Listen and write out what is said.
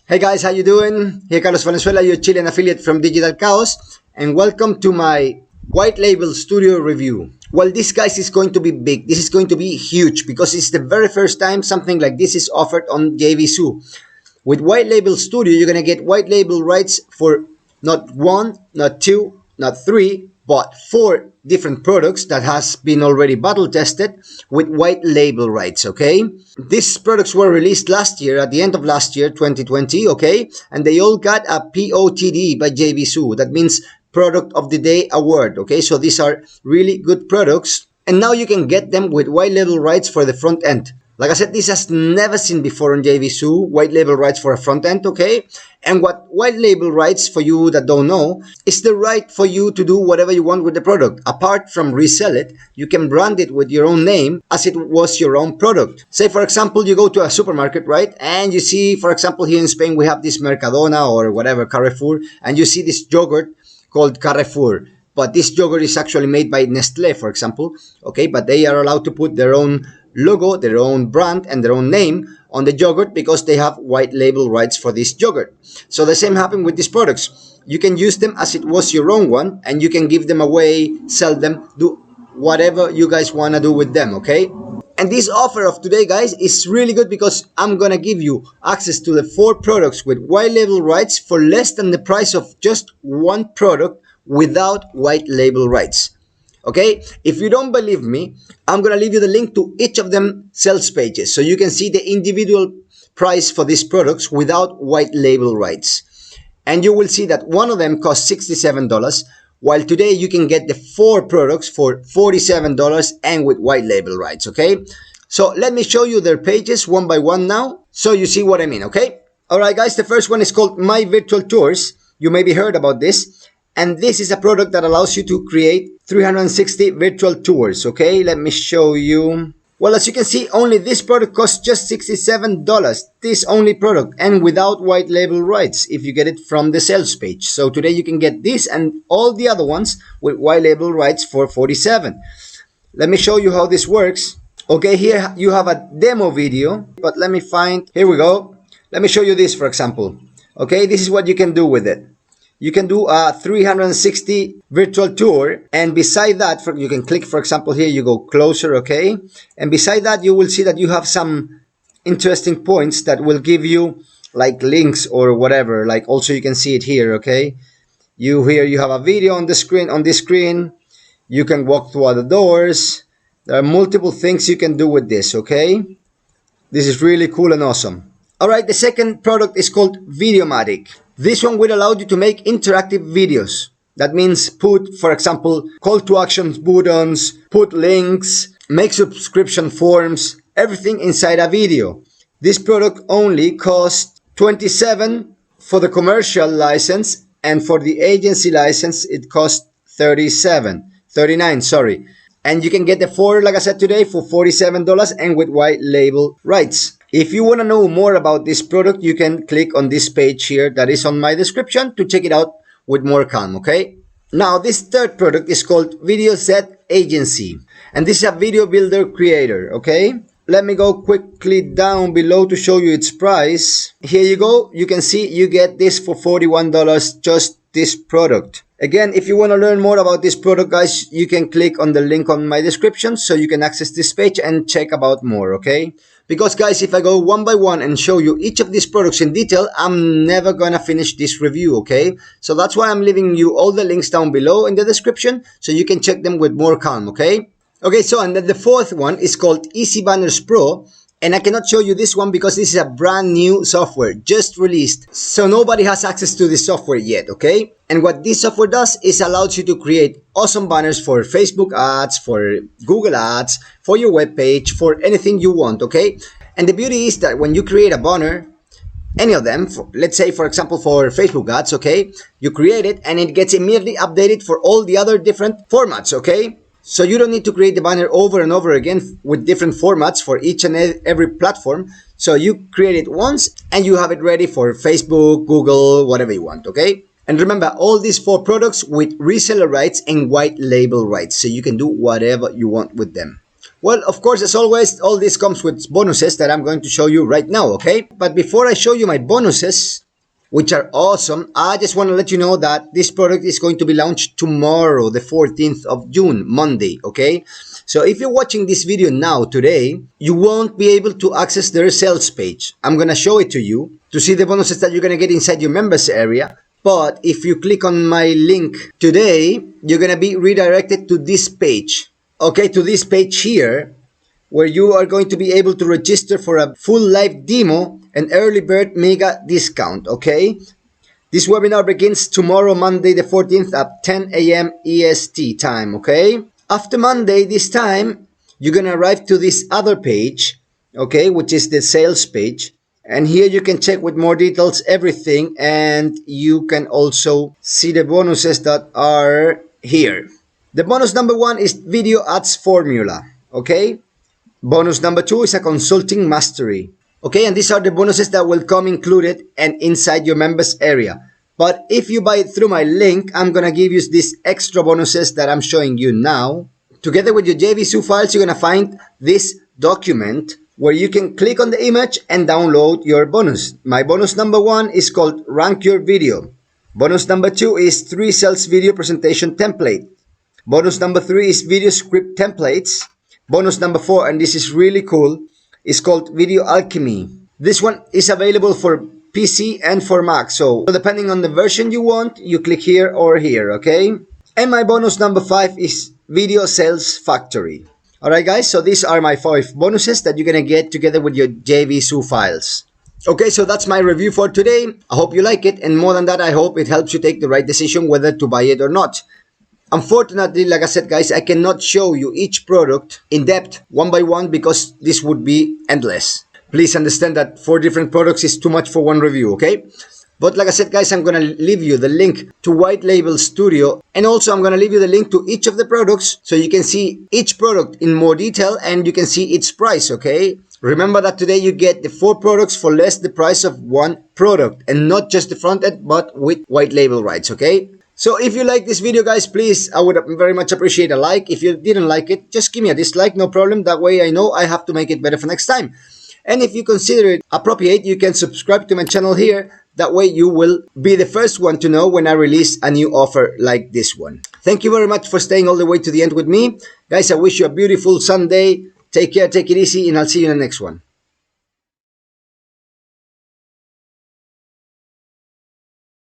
Hey guys, how you doing? Here Carlos Valenzuela, your Chilean affiliate from Digital Chaos, and welcome to my white label studio review. Well, this guys is going to be big. This is going to be huge because it's the very first time something like this is offered on JVZoo. With white label studio, you're gonna get white label rights for not one, not two, not three, but 4 different products that has been already battle tested with white label rights, okay? These products were released last year, at the end of last year, 2020, okay? And they all got a POTD by JVZoo. That means Product of the Day Award, okay? So these are really good products. And now you can get them with white label rights for the front end. Like I said, this has never seen before on JVZoo, white label rights for a front end, okay? And what white label rights, for you that don't know, is the right for you to do whatever you want with the product. Apart from resell it, you can brand it with your own name as it was your own product. Say, for example, you go to a supermarket, right? And you see, for example, here in Spain, we have this Mercadona or whatever, Carrefour, and you see this yogurt called Carrefour. But this yogurt is actually made by Nestlé, for example, okay? But they are allowed to put their own logo, their own brand, and their own name on the yogurt because they have white label rights for this yogurt. So the same happened with these products. You can use them as it was your own one, and you can give them away, sell them, do whatever you guys want to do with them, okay? And this offer of today, guys, is really good because I'm gonna give you access to the 4 products with white label rights for less than the price of just one product without white label rights. Okay, if you don't believe me, I'm gonna leave you the link to each of them sales pages so you can see the individual price for these products without white label rights. And you will see that one of them costs $67, while today you can get the 4 products for $47 and with white label rights, okay? So let me show you their pages one by one now so you see what I mean, okay? Alright guys, the first one is called My Virtual Tours. You maybe heard about this. And this is a product that allows you to create 360 virtual tours, okay? Let me show you. Well, as you can see, only this product costs just $67. This only product, and without white label rights if you get it from the sales page. So today you can get this and all the other ones with white label rights for $47. Let me show you how this works. Okay, here you have a demo video, but let me find, here we go. Let me show you this, for example. Okay, this is what you can do with it. You can do a 360 virtual tour, and beside that, you can click, for example, here you go closer, okay? And beside that, you will see that you have some interesting points that will give you like links or whatever. Like also you can see it here, okay? Here you have a video on the screen. On this screen, you can walk through other doors. There are multiple things you can do with this, okay? This is really cool and awesome. All right, the second product is called Videomatic. This one will allow you to make interactive videos. That means put, for example, call to action buttons, put links, make subscription forms, everything inside a video. This product only costs $27 for the commercial license, and for the agency license it costs $39, sorry. And you can get the 4, like I said today, for $47 and with white label rights. If you want to know more about this product, you can click on this page here that is on my description to check it out with more calm, okay? Now, this third product is called videoz Agency, and this is a video builder creator, okay? Let me go quickly down below to show you its price. Here you go. You can see you get this for $41, just this product. Again, if you want to learn more about this product, guys, you can click on the link on my description so you can access this page and check about more, okay? Because, guys, if I go one by one and show you each of these products in detail, I'm never gonna finish this review, okay? So that's why I'm leaving you all the links down below in the description so you can check them with more calm, okay? Okay, so and then the fourth one is called Easy Banners Pro. And I cannot show you this one because this is a brand new software just released. So nobody has access to this software yet, okay? And what this software does is allows you to create awesome banners for Facebook ads, for Google ads, for your web page, for anything you want, okay? And the beauty is that when you create a banner, any of them, let's say for example for Facebook ads, okay? You create it and it gets immediately updated for all the other different formats, okay? So you don't need to create the banner over and over again with different formats for each and every platform. So you create it once and you have it ready for Facebook, Google, whatever you want, okay? And remember, all these 4 products with reseller rights and white label rights. So you can do whatever you want with them. Well, of course, as always, all this comes with bonuses that I'm going to show you right now, okay? But before I show you my bonuses, which are awesome, I just want to let you know that this product is going to be launched tomorrow, the 14th of June, Monday, okay? So if you're watching this video now, today, you won't be able to access their sales page. I'm going to show it to you to see the bonuses that you're going to get inside your members area. But if you click on my link today, you're going to be redirected to this page. Okay, to this page here, where you are going to be able to register for a full live demo and early bird mega discount, okay? This webinar begins tomorrow, Monday the 14th at 10 a.m. EST time, okay? After Monday, this time, you're going to arrive to this other page, okay, which is the sales page. And here you can check with more details, everything, and you can also see the bonuses that are here. The bonus number 1 is video ads formula, okay? Bonus number 2 is a consulting mastery. Okay, and these are the bonuses that will come included and inside your members area. But if you buy it through my link, I'm going to give you these extra bonuses that I'm showing you now. Together with your JVZoo files, you're going to find this document where you can click on the image and download your bonus. My bonus number 1 is called Rank Your Video. Bonus number 2 is 3 sales video presentation template. Bonus number 3 is video script templates. Bonus number 4, and this is really cool, is called Video Alchemy. This one is available for PC and for Mac. So depending on the version you want, you click here or here, okay? And my bonus number 5 is Video Sales Factory. Alright guys, so these are my 5 bonuses that you're gonna get together with your JVZoo files. Okay, so that's my review for today. I hope you like it, and more than that, I hope it helps you take the right decision whether to buy it or not. Unfortunately, like I said guys, I cannot show you each product in depth one by one because this would be endless. Please understand that 4 different products is too much for one review, okay? But like I said guys, I'm gonna leave you the link to White Label Studio, and also I'm gonna leave you the link to each of the products so you can see each product in more detail and you can see its price, okay? Remember that today you get the 4 products for less the price of 1 product, and not just the front end but with white label rights, okay? So if you like this video guys, please, I would very much appreciate a like. If you didn't like it, just give me a dislike, no problem. That way I know I have to make it better for next time. And if you consider it appropriate, you can subscribe to my channel here. That way you will be the first one to know when I release a new offer like this one. Thank you very much for staying all the way to the end with me. Guys, I wish you a beautiful Sunday. Take care, take it easy, and I'll see you in the next one.